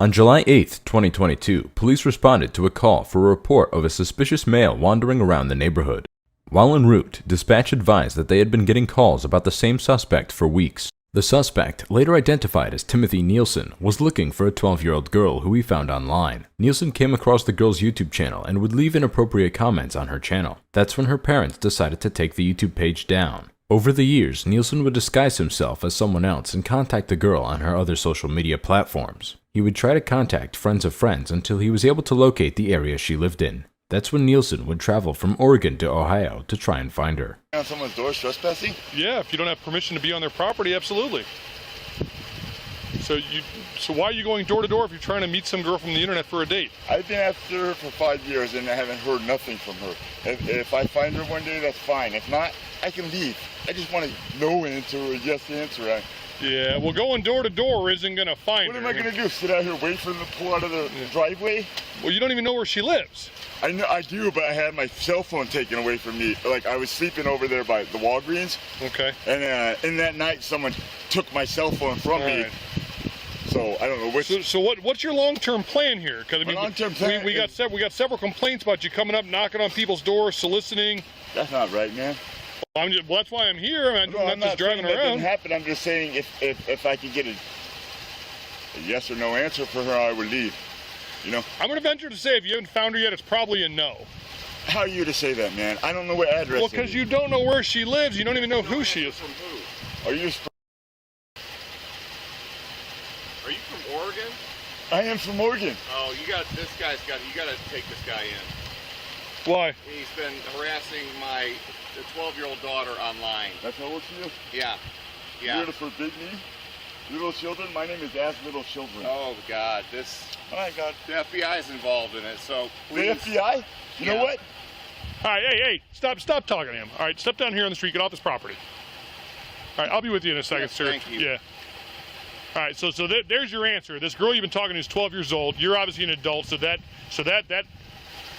On July 8, 2022, police responded to a call for a report of a suspicious male wandering around the neighborhood. While en route, dispatch advised that they had been getting calls about the same suspect for weeks. The suspect, later identified as Timothy Nielsen, was looking for a 12-year-old girl who he found online. Nielsen came across the girl's YouTube channel and would leave inappropriate comments on her channel. That's when her parents decided to take the YouTube page down. Over the years, Nielsen would disguise himself as someone else and contact the girl on her other social media platforms. He would try to contact friends of friends until he was able to locate the area she lived in. That's when Nielsen would travel from Oregon to Ohio to try and find her. On someone's door trespassing? Yeah, if you don't have permission to be on their property, absolutely. So why are you going door to door if you're trying to meet some girl from the internet for a date? I've been after her for 5 years and I haven't heard nothing from her. If I find her one day, that's fine. If not, I can leave. I just want a no answer or a yes answer. Yeah, well, going door to door isn't going to find her. What am I going to do? Sit out here wait for them to pull out of the driveway? Well, you don't even know where she lives. I know I do, but I had my cell phone taken away from me. Like, I was sleeping over there by the Walgreens. Okay. And in that night, someone took my cell phone from me. Right. So I don't know which. So what's your long-term plan here? Because I mean, long-term plan we got several complaints about you coming up, knocking on people's doors, soliciting. That's not right, man. Well, that's why I'm here. I'm I'm not just driving saying that around. didn't happen. I'm just saying if I could get a yes or no answer for her, I would leave. You know? I'm going to venture to say if you haven't found her yet, it's probably a no. How are you to say that, man? I don't know what address. Well, because you don't know where she lives. You don't even know who she is. From who? Are you from Oregon? I am from Oregon. Oh, you got to take this guy in. Why? He's been harassing my 12-year-old daughter online. That's how old she is? Yeah. You're here to forbid me? Little children? My name is As Little Children. Oh, God. Oh, my God. The FBI is involved in it, so please. The FBI? You know what? All right, hey, stop talking to him. All right, step down here on the street, get off this property. All right, I'll be with you in a second, Yes, sir. thank you. Yeah. All right, so there's your answer. This girl you've been talking to is 12 years old. You're obviously an adult, so that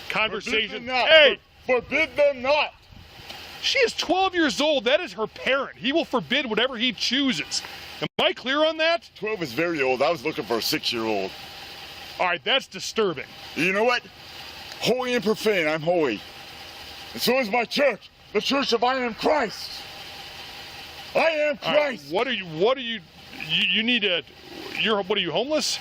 conversation. Forbid them not. Hey, Forbid them not. she is 12 years old. That is her parent. He will forbid whatever he chooses. Am I clear on that? 12 is very old. I was looking for a 6-year-old. All right, that's disturbing. You know what? Holy and profane, I'm holy. And so is my church, the Church of I Am Christ. I am All right, Christ. what are you need a, what are you, homeless?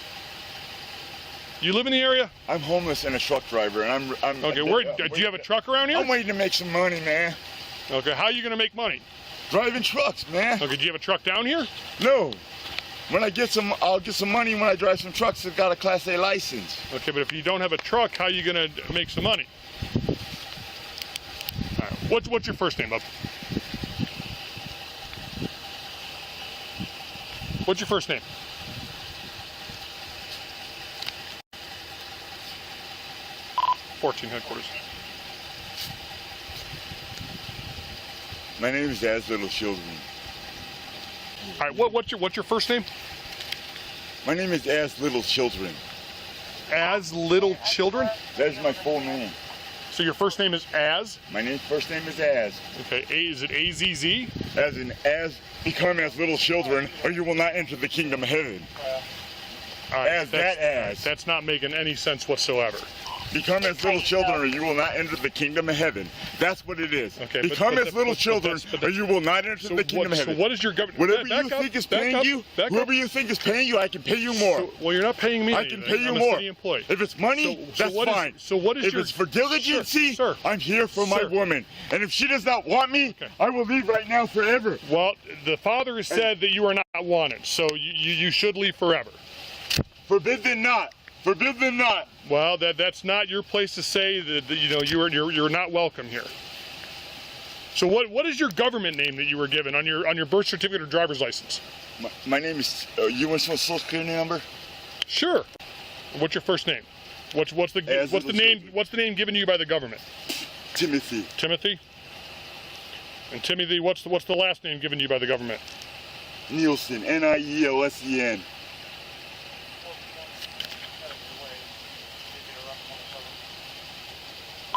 You live in the area? I'm homeless and a truck driver, and I'm Okay, do you have a truck around here? I'm waiting to make some money, man. Okay, how are you going to make money? Driving trucks, man. Okay, do you have a truck down here? No. When I get some, I'll get some money when I drive some trucks that got a Class A license. Okay, but if you don't have a truck, how are you going to make some money? All right, what's your first name, bub? What's your first name? Headquarters. My name is As Little Children. All right, what's your first name? My name is As Little Children. As Little Children? That is my full name. So your first name is As? My first name is As. Okay, is it A-Z-Z? As in, become as little children, or you will not enter the kingdom of heaven. All right, As that as. That's not making any sense whatsoever. Become as little children, or you will not enter the kingdom of heaven. That's what it is. Okay, Become as little children, or you will not enter the kingdom of heaven. So what is your government? Whatever you think is paying you, whoever you think is paying you, I can pay you more. Well, you're not paying me. I can pay you I'm more. A city employee. If it's money, that's fine. If it's for diligency, Sir. I'm here for my woman. And if she does not want me, I will leave right now forever. Well, the father has said that you are not wanted, so you should leave forever. Forbid them not. Forbid them not. Well, that's not your place to say that you're not welcome here. So what is your government name that you were given on your birth certificate or driver's license? My name is. You want my social security number? Sure. What's your first name? What's the name given to you by the government? Timothy. Timothy. And Timothy, what's the last name given to you by the government? Nielsen. Nielsen.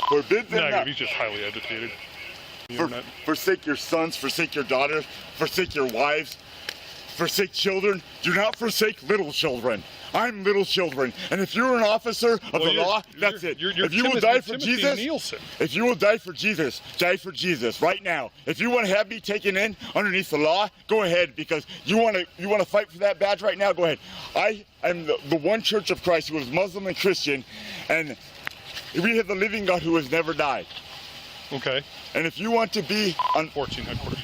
Forbid them not. He's just highly educated. Forsake your sons, forsake your daughters, forsake your wives, forsake children. Do not forsake little children. I'm little children. And if you're an officer of the law, that's it. You're if you will Timothy- die for Timothy Jesus, Nielsen. if you will die for Jesus right now. If you want to have me taken in underneath the law, go ahead, because you want to fight for that badge right now, go ahead. I am the one Church of Christ who is Muslim and Christian, and we have the living God who has never died. Okay. And if you want to be on 14 headquarters.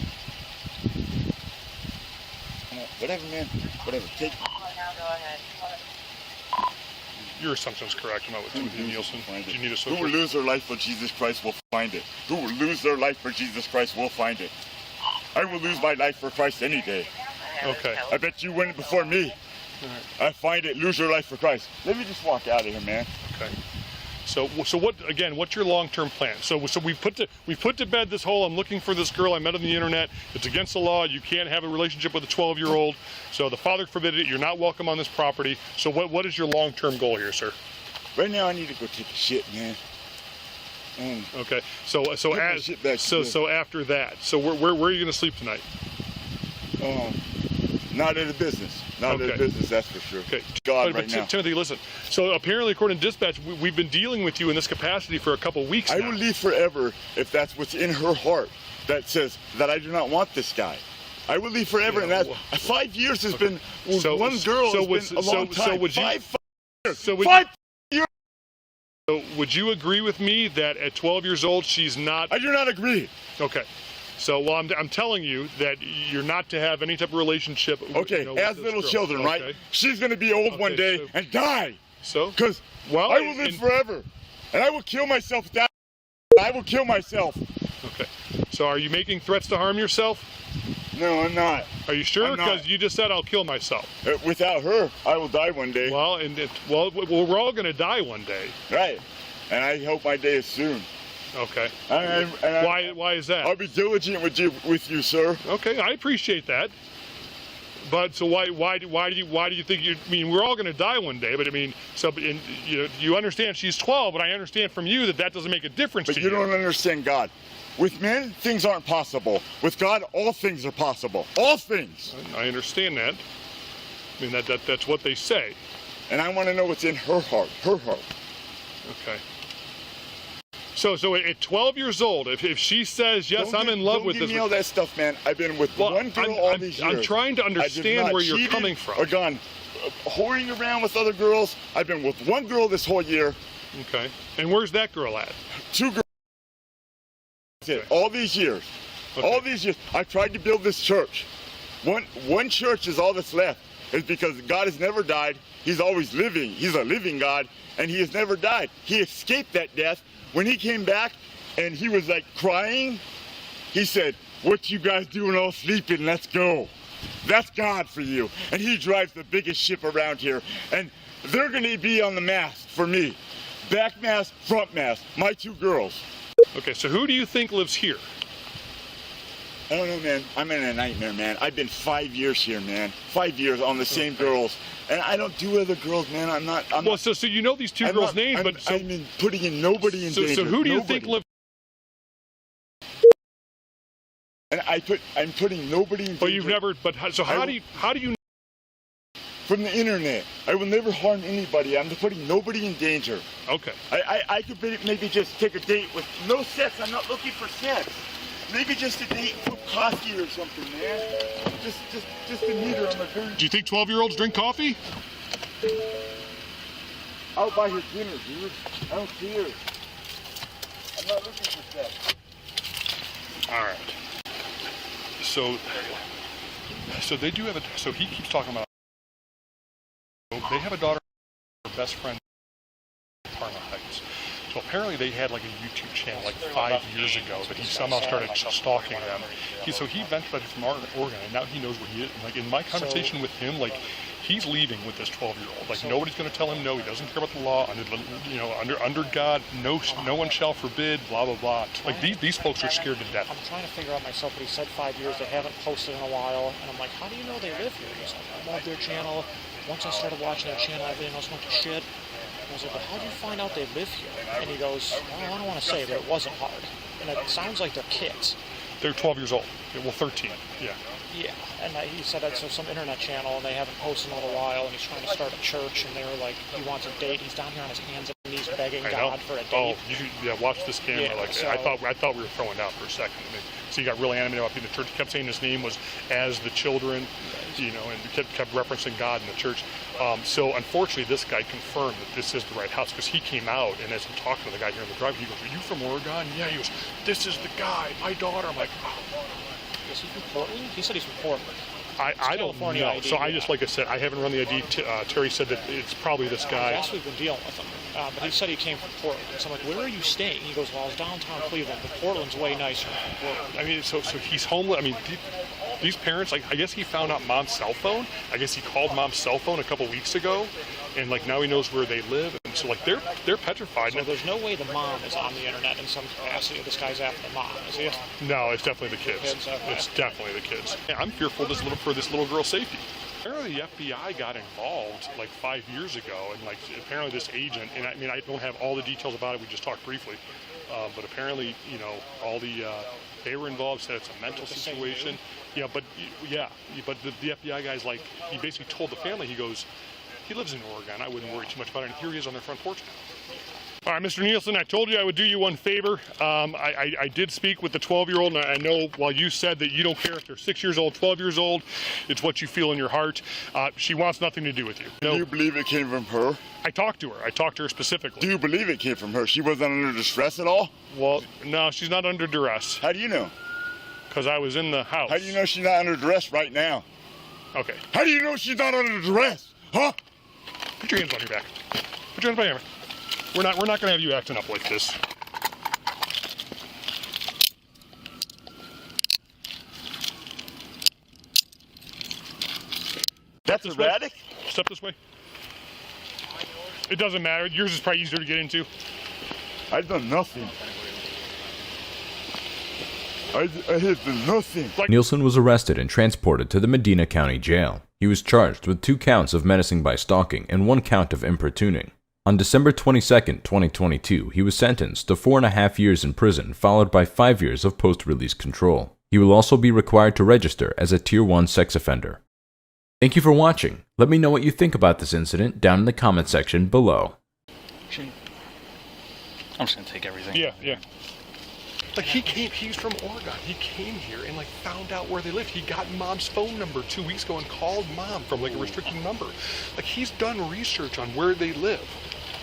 whatever, man, whatever, take. Your assumption is correct. I'm not with Timothy Nielsen. Do you need a Who will social? lose their life for Jesus Christ will find it. Who will lose their life for Jesus Christ will find it. I will lose my life for Christ any day. Okay. I bet you win before me. I find it. Lose your life for Christ. Let me just walk out of here, man. Okay. So what? Again, what's your long-term plan? So we put to bed this whole I'm looking for this girl I met on the internet. It's against the law. You can't have a relationship with a 12-year-old. So the father forbid it. You're not welcome on this property. So what is your long-term goal here, sir? Right now, I need to go take a shit, man. Okay. So my shit back after that. So where are you going to sleep tonight? Not in the business. Not in the Okay. business, that's for sure. Okay. God, But right now. Timothy, listen. So apparently, according to dispatch, we've been dealing with you in this capacity for a couple weeks I now. will leave forever if that's what's in her heart that says that I do not want this guy. I will leave forever, and that 5 years has been with So- one girl. so has would- been a long so time. would you- Five years. So would, 5 years. so would you agree with me that at 12 years old she's not? I do not agree. Okay. So I'm telling you that you're not to have any type of relationship. Okay, you know, with as this little girl. children, right? Okay. She's gonna be old one day so- and die. So Because well, I will live forever, and I will kill myself. I will kill myself. Okay. So are you making threats to harm yourself? No, I'm not. Are you sure? I'm not. Because you just said I'll kill myself. Without her, I will die one day. Well, we're all going to die one day. Right. And I hope my day is soon. Okay. Why is that? I'll be diligent with you, sir. Okay, I appreciate that. But so why do you think you? I mean, we're all going to die one day. But I mean, you understand she's 12, but I understand from you that doesn't make a difference But to you don't understand God. With men, things aren't possible. With God, all things are possible. All things. I understand that. I mean, that's what they say. And I want to know what's in her heart. Her heart. Okay. So at 12 years old, if she says, yes, I'm in love with Don't this. give me all that stuff, man. I've been with one girl all these years. I'm trying to I have understand not where you're cheated coming from. Or gone whoring around with other girls. I've been with one girl this whole year. Okay. And where's that girl at? 2 girls. That's it. All these years. Okay. All these years. I tried to build this church. One church is all that's left. It's because God has never died. He's always living. He's a living God, and he has never died. He escaped that death. When he came back and he was like crying, he said, "What you guys doing all sleeping? Let's go." That's God for you. And he drives the biggest ship around here. And they're going to be on the mast for me. Back mast, front mast. My 2 girls. Okay, so who do you think lives here? I don't know, man. I'm in a nightmare, man. I've been 5 years here, man. 5 years on the same girls. And I don't do other girls, man. I'm not. So you know these 2 girls' names, but so, I'm putting in nobody in danger. so who do you Nobody. think lives? And I'm putting nobody in danger. But you've never. But so how do you? From the internet. I will never harm anybody. I'm putting nobody in danger. Okay. I could maybe just take a date with no sex. I'm not looking for sex. Maybe just a date for coffee or something, man. Just to meet her on the very. Do you think 12-year-olds drink coffee? I'll buy her dinner, dude. I don't care. I'm not looking for sex. All right. So they do have a. So he keeps talking about. They have a daughter, her best friend, Parma Heights. So apparently they had like a YouTube channel like 5 years ago, but he somehow started stalking them. So he ventured out from Oregon, and now he knows where he is. And like in my conversation with him, like he's leaving with this 12-year-old. Like nobody's going to tell him no. He doesn't care about the law. Under God, no one shall forbid. Blah blah blah. Like these folks are scared to death. I'm trying to figure out myself, but he said 5 years. They haven't posted in a while, and I'm like, how do you know they live here? He's like, I love their channel. Once I started watching their channel, everything else went to shit. I was like, well, how do you find out they live here? And he goes, well, I don't want to say, but it wasn't hard. And it sounds like they're kids. They're 12 years old. Yeah, well, 13. Yeah. Yeah, and he said that's some internet channel, and they haven't posted in a little while, and he's trying to start a church, and they're like, he wants a date. He's down here on his hands and knees begging God for a date. Oh, yeah, watch this camera. Yeah, like so- I thought we were throwing out for a second. So he got really animated about being the church. He kept saying his name was as the children, you know, and kept referencing God in the church. So unfortunately, this guy confirmed that this is the right house because he came out, and as I'm talking to the guy here in the drive, he goes, "Are you from Oregon?" Yeah. He goes, "This is the guy, my daughter." I'm like, oh. Is he from Portland? He said he's from Portland. I don't California know. ID, So I yeah. just, like I said, I haven't run the ID. Terry said that it's probably this guy. Yes, we've been dealing with him. But he said he came from Portland. So I'm like, where are you staying? He goes, well, I was downtown Cleveland, but Portland's way nicer than Portland. I mean, so he's homeless. I mean, these parents, like, I guess he found out mom's cell phone. I guess he called mom's cell phone a couple weeks ago, and like now he knows where they live. And so like they're petrified. So there's no way the mom is on the internet in some capacity. This guy's after the mom, is he? No, it's definitely the kids. Kids, okay. It's definitely the kids. Yeah, I'm fearful for this little girl's safety. Apparently the FBI got involved like 5 years ago, and like apparently this agent, and I mean I don't have all the details about it. We just talked briefly, but apparently all the they were involved. Said it's a mental situation. Yeah, but the FBI guy's like, he basically told the family, he goes, he lives in Oregon. I wouldn't worry too much about it. And here he is on their front porch now. All right, Mr. Nielsen, I told you I would do you one favor. I did speak with the 12-year-old, and I know while you said that you don't care if they're 6 years old, 12 years old, it's what you feel in your heart. She wants nothing to do with you. Do you believe it came from her? I talked to her. I talked to her specifically. Do you believe it came from her? She wasn't under distress at all? Well, no, she's not under duress How do you know? because I was in the house. How do you know she's not under duress right now? Okay. How do you know she's not under duress? Huh? Put your hands on your back. Put your hands behind you. We're not going to have you acting up like this. That's This way. erratic? Step this way. It doesn't matter. Yours is probably easier to get into. I've done nothing. I have done nothing. Nielsen was arrested and transported to the Medina County Jail. He was charged with 2 counts of menacing by stalking and 1 count of importuning. On December 22, 2022, he was sentenced to 4.5 years in prison, followed by 5 years of post-release control. He will also be required to register as a Tier 1 sex offender. Thank you for watching. Let me know what you think about this incident down in the comment section below. I'm just gonna take everything. Yeah. Like he's from Oregon. He came here and like found out where they lived. He got mom's phone number 2 weeks ago and called mom from like a restricted number. Like he's done research on where they live.